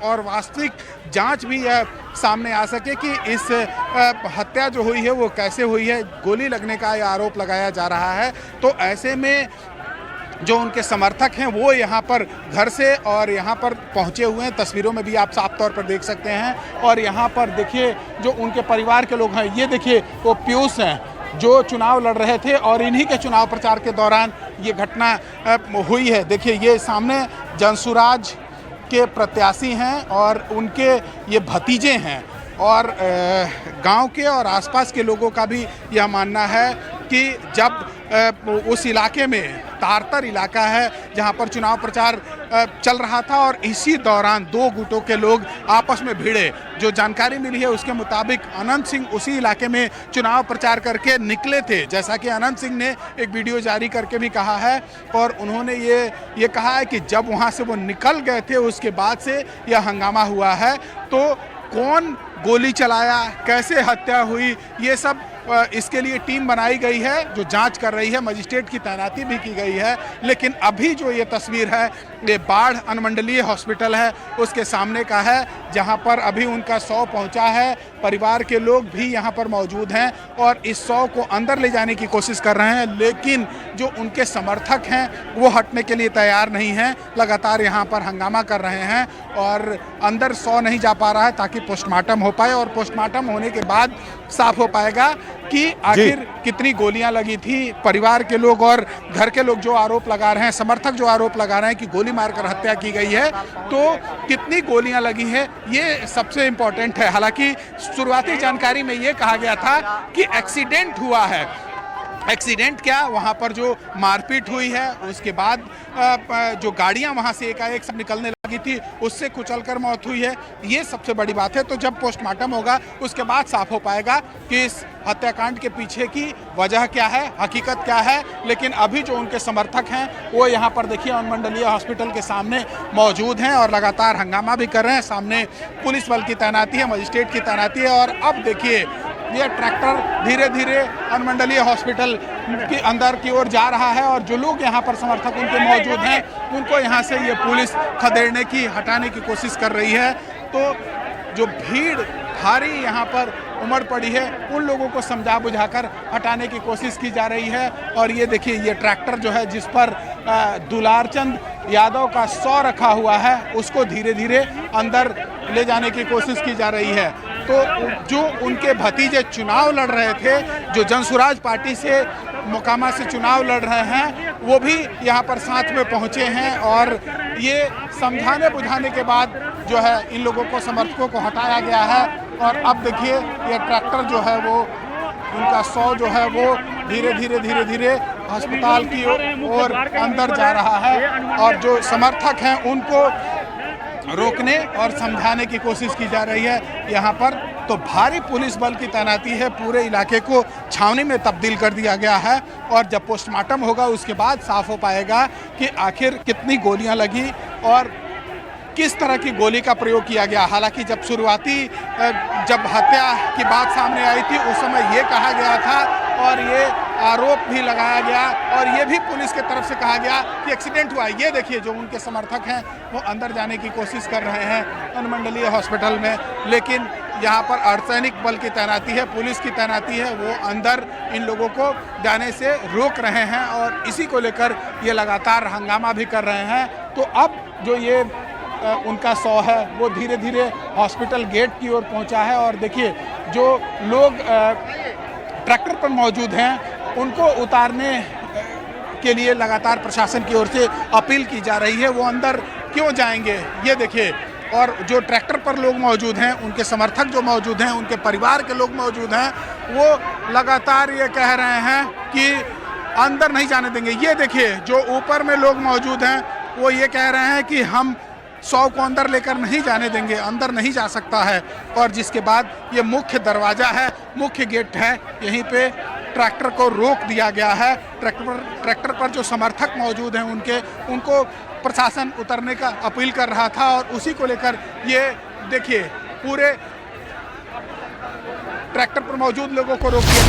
और वास्तविक जांच भी यह सामने आ सके कि इस हत्या जो हुई है वो कैसे हुई है। गोली लगने का यह आरोप लगाया जा रहा है। तो ऐसे में जो उनके समर्थक हैं वो यहाँ पर घर से और यहाँ पर पहुँचे हुए हैं। तस्वीरों में भी आप साफ तौर पर देख सकते हैं। और यहाँ पर देखिए जो उनके परिवार के लोग हैं, ये देखिए वो पीयूष हैं जो चुनाव लड़ रहे थे और इन्हीं के चुनाव प्रचार के दौरान ये घटना हुई है। देखिए ये सामने जंसुराज के प्रत्याशी हैं और उनके ये भतीजे हैं। और गांव के और आसपास के लोगों का भी यह मानना है कि जब उस इलाके में तारतर इलाका है जहां पर चुनाव प्रचार चल रहा था और इसी दौरान दो गुटों के लोग आपस में भिड़े। जो जानकारी मिली है उसके मुताबिक अनंत सिंह उसी इलाके में चुनाव प्रचार करके निकले थे, जैसा कि अनंत सिंह ने एक वीडियो जारी करके भी कहा है। और उन्होंने ये कहा है कि जब वहां से वो निकल गए थे उसके बाद से यह हंगामा हुआ है। तो कौन गोली चलाया, कैसे हत्या हुई, ये सब इसके लिए टीम बनाई गई है जो जांच कर रही है। मजिस्ट्रेट की तैनाती भी की गई है। लेकिन अभी जो ये तस्वीर है ये बाढ़ अनुमंडलीय हॉस्पिटल है उसके सामने का है, जहां पर अभी उनका शव पहुंचा है। परिवार के लोग भी यहां पर मौजूद हैं और इस शव को अंदर ले जाने की कोशिश कर रहे हैं। लेकिन जो उनके समर्थक हैं वो हटने के लिए तैयार नहीं हैं, लगातार यहां पर हंगामा कर रहे हैं और अंदर शव नहीं जा पा रहा है ताकि पोस्टमार्टम हो पाए। और पोस्टमार्टम होने के बाद साफ हो पाएगा कि आखिर कितनी गोलियां लगी थी। परिवार के लोग और घर के लोग जो आरोप लगा रहे हैं, समर्थक जो आरोप लगा रहे हैं कि गोली मारकर हत्या की गई है, तो कितनी गोलियां लगी है ये सबसे इम्पोर्टेंट है। हालांकि शुरुआती जानकारी में ये कहा गया था कि एक्सीडेंट हुआ है। एक्सीडेंट क्या, वहाँ पर जो मारपीट हुई है उसके बाद जो गाड़ियाँ वहाँ से एकाएक सब निकलने लगी थी उससे कुचलकर मौत हुई है, ये सबसे बड़ी बात है। तो जब पोस्टमार्टम होगा उसके बाद साफ हो पाएगा कि इस हत्याकांड के पीछे की वजह क्या है, हकीकत क्या है। लेकिन अभी जो उनके समर्थक हैं वो यहाँ पर देखिए अनुमंडलीय हॉस्पिटल के सामने मौजूद हैं और लगातार हंगामा भी कर रहे हैं। सामने पुलिस बल की तैनाती है, मजिस्ट्रेट की तैनाती है। और अब देखिए ये ट्रैक्टर धीरे धीरे अनुमंडलीय हॉस्पिटल के अंदर की ओर जा रहा है और जो लोग यहाँ पर समर्थक उनके मौजूद हैं उनको यहाँ से ये पुलिस खदेड़ने की, हटाने की कोशिश कर रही है। तो जो भीड़ भारी यहाँ पर उमड़ पड़ी है उन लोगों को समझा बुझाकर हटाने की कोशिश की जा रही है। और ये देखिए ये ट्रैक्टर जो है जिस पर दुलारचंद यादव का शव रखा हुआ है उसको धीरे धीरे अंदर ले जाने की कोशिश की जा रही है। तो जो उनके भतीजे चुनाव लड़ रहे थे, जो जनसुराज पार्टी से मोकामा से चुनाव लड़ रहे हैं, वो भी यहाँ पर साथ में पहुँचे हैं। और ये समझाने बुझाने के बाद जो है इन लोगों को, समर्थकों को हटाया गया है। और अब देखिए ये ट्रैक्टर जो है वो, उनका शव जो है वो धीरे धीरे अस्पताल की ओर अंदर जा रहा है। और जो समर्थक हैं उनको रोकने और समझाने की कोशिश की जा रही है यहाँ पर। तो भारी पुलिस बल की तैनाती है, पूरे इलाके को छावनी में तब्दील कर दिया गया है। और जब पोस्टमार्टम होगा उसके बाद साफ हो पाएगा कि आखिर कितनी गोलियां लगी और किस तरह की गोली का प्रयोग किया गया। हालांकि जब शुरुआती जब हत्या की बात सामने आई थी उस समय ये कहा गया था और ये आरोप भी लगाया गया और ये भी पुलिस की तरफ से कहा गया कि एक्सीडेंट हुआ। ये देखिए जो उनके समर्थक हैं वो अंदर जाने की कोशिश कर रहे हैं अनुमंडलीय हॉस्पिटल में। लेकिन यहाँ पर अर्धसैनिक बल की तैनाती है, पुलिस की तैनाती है, वो अंदर इन लोगों को जाने से रोक रहे हैं और इसी को लेकर ये लगातार हंगामा भी कर रहे हैं। तो अब जो ये उनका शव है वो धीरे धीरे हॉस्पिटल गेट की ओर पहुंचा है। और देखिए जो लोग ट्रैक्टर पर मौजूद हैं उनको उतारने के लिए लगातार प्रशासन की ओर से अपील की जा रही है। वो अंदर क्यों जाएंगे, ये देखिए। और जो ट्रैक्टर पर लोग मौजूद हैं, उनके समर्थक जो मौजूद हैं, उनके परिवार के लोग मौजूद हैं, वो लगातार ये कह रहे हैं कि अंदर नहीं जाने देंगे। ये देखिए जो ऊपर में लोग मौजूद हैं वो ये कह रहे हैं कि हम शव को अंदर लेकर नहीं जाने देंगे, अंदर नहीं जा सकता है। और जिसके बाद ये मुख्य दरवाज़ा है, मुख्य गेट है, यहीं पे ट्रैक्टर को रोक दिया गया है। ट्रैक्टर पर जो समर्थक मौजूद हैं उनको प्रशासन उतरने का अपील कर रहा था और उसी को लेकर ये देखिए पूरे ट्रैक्टर पर मौजूद लोगों को रोक दिया गया।